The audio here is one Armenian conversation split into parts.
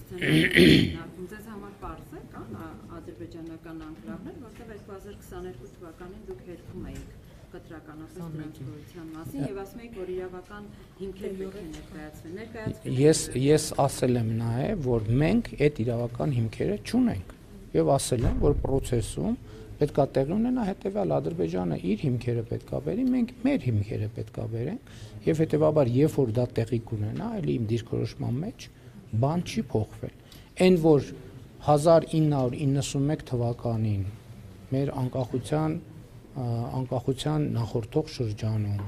Ձեզ համար պարզ է, կան ադրբեջանական անկլավներ, որտեղ 2022 թվականին դուք հերքում էիք կտրականապես դրանց գոյության մասին եւ ասում եք, որ իրավական հիմքեր պետք է ներկայացվեն։ Ես ասել եմ նաեւ, որ մենք այդ իրավական հիմքերը չունենք եւ ասել եմ, որ process-ում պետք է տեղի ունենա հետեւյալ Ադրբեջանը իր հիմքերը պետք է բերի, մենք մեր հիմքերը պետք է բերենք եւ հետեւաբար երբ որ դա տեղի կունենա, այլ իմ դիրքորոշման մեջ բան չի փոխվել։ Այն որ 1991 թվականին մեր անկախության նախորդող շրջանում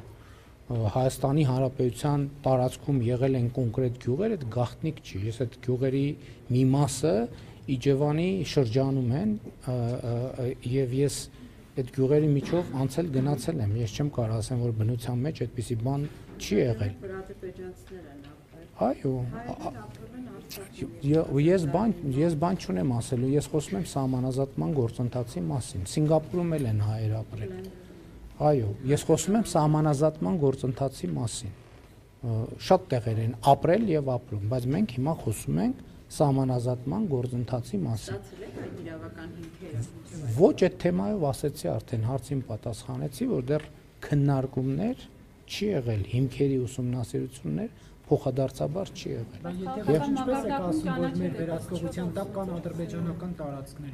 Հայաստանի Հանրապետության տարածքում եղել են կոնկրետ գյուղեր, այդ գաղտնիք չի։ Ես այդ գյուղերի մի մասը Իջևանի շրջանում են եւ ես այդ գյուղերի միջով անցել գնացել եմ։ Ես չեմ կարող ասեմ, որ բնության մեջ այդպիսի բան չի եղել։ Այո։ Ես բան չունեմ ասելու, ես խոսում եմ սահմանազատման գործընթացի մասին։ Սինգապուրում էլ են հայեր ապրել։ Այո, ես խոսում եմ սահմանազատման գործընթացի մասին։ Շատ տեղեր են ապրել եւ ապրում, բայց մենք հիմա խոսում ենք սահմանազատման գործընթացի մասին։ Ոչ, այդ թեմայով ասեցի արդեն, հարցին պատասխանեցի, որ դեռ քննարկումներ չի եղել, հիմքերի ուսումնասիրություններ փոխադարձաբար չի եղել։ Եվ ինչպես եք ասում, որ մեր վերահսկողության տակ կան ադրբեջանական տարածքներ,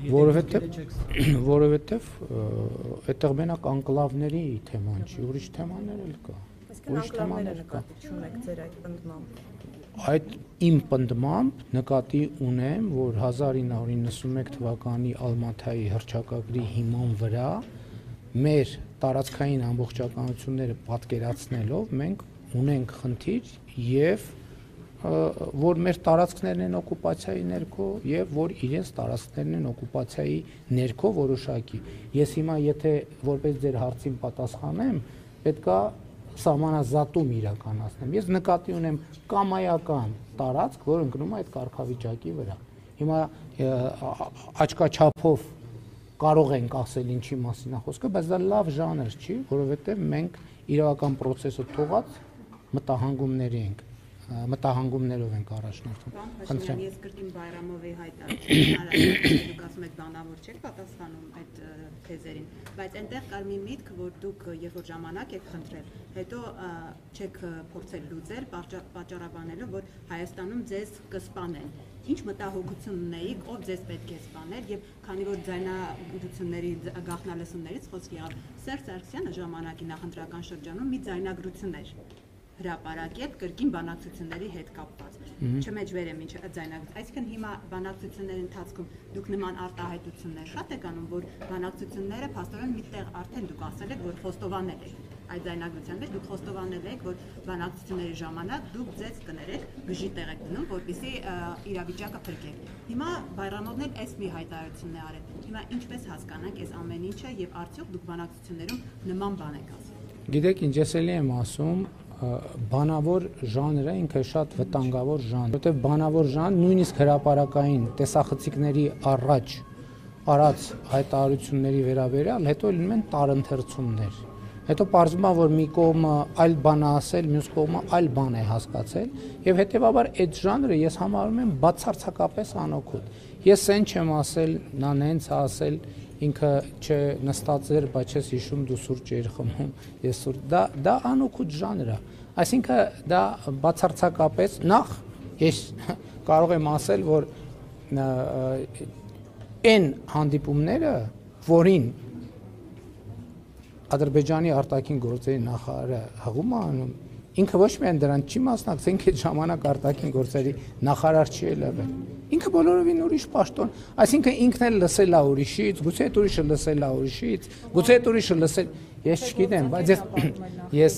որովհետև այդտեղ մենակ անկլավների թեման չի, ուրիշ թեմաներ էլ կա։ Ուրիշ թեմաներ կա։ Այդ իմ պնդմամբ նկատի ունեմ, որ 1991 թվականի Ալմաթայի հռչակագրի հիման վրա մեր տարածքային ամբողջականությունները պատկերացնելով մենք ունենք խնդիր եւ որ մեր տարածքներն են օկուպացիայի ներքո եւ որ իրենց տարածքներն են օկուպացիայի ներքո որոշակի։ Ես հիմա եթե որպես ձեր հարցին պատասխանեմ, պետքա սահմանազատում իրականացնեմ։ Ես նկատի ունեմ կամայական տարածք, որ ընկնում է այդ կարգավիճակի վրա։ Հիմա աչքաչափով կարող ենք ասել ինչի մասին է խոսքը, բայց դա լավ ժանր չի, որովհետեւ մենք իրավական process-ը թողած մտահանգումներով ենք առաջնորդում։ Խնդրեմ, ես կրկին Բայրամովի հայտարարեցի, դուք ասում եք բանավոր չեք պատասխանում այդ թեզերին, բայց այնտեղ կար մի միտք, որ դուք երբ որ ժամանակ եք խնդրել, հետո չեք փորձել լուծել, պատճառաբանելով, որ Հայաստանում ձեզ կսպանեն։ Ինչ մտահոգություն ունեիք, ով ձեզ պետք է սպաներ եւ քանի որ ձայնագրությունների գաղտնալսումներից խոսք եղավ, Սերժ Սարգսյանը ժամանակի նախընտրական շրջանում մի ձայնագրություն էր հրապարակել կրկին բանակցությունների հետ կապված։ Չմեջբեր եմ ինչ ձայնագրություն։ Այսինքն հիմա բանակցությունների ընթացքում դուք նման արտահայտություններ շատ եք անում, որ բանակցությունները փաստորեն միտեղ արդեն դուք ասել եք, որ խոստովանել եք այդ ձայնագրության մեջ, դուք խոստովանել եք, որ բանակցությունների ժամանակ դուք ձեզ կներեք, գժի տեղ եք դնում, որպեսզի իրավիճակը փրկեք։ Հիմա Բայրամովն էլ այս մի հայտարարությունն է արել։ Հիմա ինչպես հասկանանք այս ամեն ինչը եւ արդյոք դուք բանակցություններում նման բան եք ասել։ Գիտեք, ինչ ես էլի եմ ասում, բանավոր ժանրը ինքը շատ վտանգավոր ժանր, որտեղ բանավոր ժանր նույնիսկ հրապարակային տեսախցիկների առաջ արած հայտարարությունների վերաբերյալ հետո լինում են տարընթերցումներ։ Հետո պարզվում է, որ մի կողմը այլ բան է ասել, մյուս կողմը այլ բան է հասկացել, եւ հետեւաբար այդ ժանրը ես համարում եմ բացարձակապես անօգուտ։ Ես այն չեմ ասել, նա նենց է ասել, ինքը նստած էր, բայց ես հիշում դու սուրճ էիր խմում, ես սուրճ, դա անօգուտ ժանր է։ Այսինքն դա բացարձակապես նախ ես կարող եմ ասել, որ այն հանդիպումները, որին Ադրբեջանի արտաքին գործերի նախարարը հղում է անում, ինքը ոչ միայն դրան չի մասնակցել, ինքը ժամանակ արտաքին գործերի նախարար չի ելվել։ Ինքը բոլորովին ուրիշ պաշտոն, այսինքն ինքն էլ լսել է ուրիշից, գուցե այդ ուրիշը լսել է ուրիշից, գուցե այդ ուրիշը լսել, ես չգիտեմ, բայց ես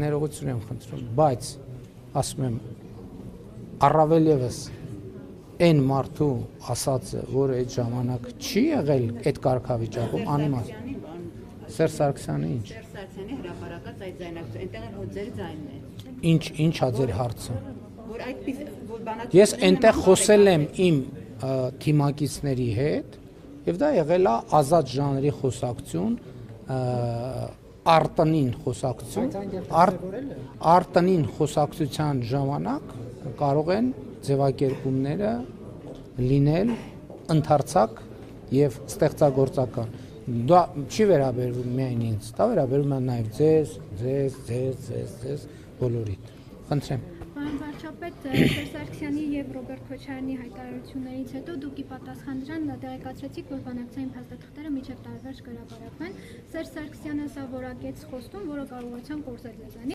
ներողություն եմ խնդրում, բայց ասում եմ առավել եւս այն մարդու ասածը, որը այդ ժամանակ չի եղել այդ կարգավիճակում անիմաստ։ Սերժ Սարգսյանը ինչ։ Սերժ Սարգսյանի հրապարակած այդ ձայնագրությունը, այնտեղ էլ հո ձեր ձայնն է։ Ինչ է ձեր հարցը։ Որ այդպես որ բանակցությունները Ես այնտեղ խոսել եմ իմ թիմակիցների հետ, եւ դա եղել է ազատ ժանրի խոսակցություն, արտոնին խոսակցության ժամանակ կարող են ձևակերպումները լինել ընդարձակ եւ ստեղծագործական։ Դա չի վերաբերվում միայն ինձ, դա վերաբերում է նաեւ ձեզ բոլորիդ։ Խնդրեմ։ Պարոն վարչապետ, Սերժ Սարգսյանի եւ Ռոբերտ Քոչարյանի հայտարարություններից հետո դուք ի պատասխան դրան տեղեկացրեցիք, որ բանակցային փաստաթղթերը մինչև տարեվերջ կհրապարակվեն։ Սերժ Սարգսյանը սա որակեց խոստում, որը կարողացան կորզել լեզվանի